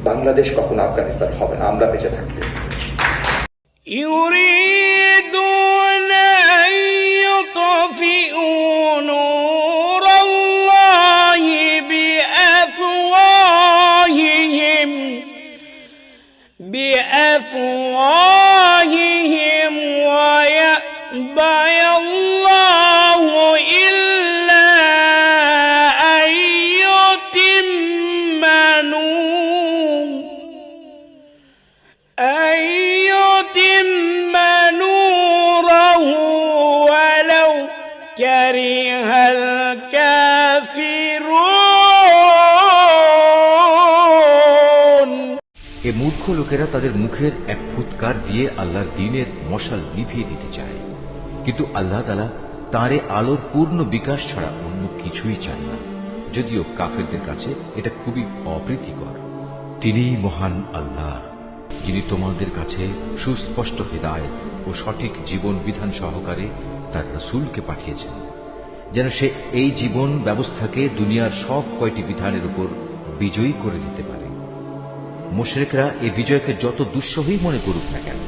বাংলাদেশ কখনো আফগানিস্তান হবে না আমরা বেঁচে থাকতে। يريدون أن يطفئوا نور الله بأفواههم ويأبى الله إلا أن يتم نوره ولو كره الكافرون। এ মূর্খ লোকেরা তাদের মুখের এক ফুৎকার দিয়ে আল্লাহর দ্বীনের মশাল নিভিয়ে দিতে চায়, কিন্তু আল্লাহ তাআলা তাঁরে আলোর পূর্ণ বিকাশ ছাড়া অন্য কিছুই চান না, যদিও কাফেরদের কাছে এটা খুবই অপ্রীতিকর। তিনিই মহান আল্লাহ, যিনি তোমাদের কাছে সুস্পষ্ট হিদায়াত ও সঠিক জীবন বিধান সহকারে তার রাসূলকে পাঠিয়েছেন, যেন সে এই জীবন ব্যবস্থাকে দুনিয়ার সব কয়টি বিধানের উপর বিজয়ী করে দিতে পারে। মুশরিকরা এই বিজয়কে যত দুঃসহই মনে করুক না কেন,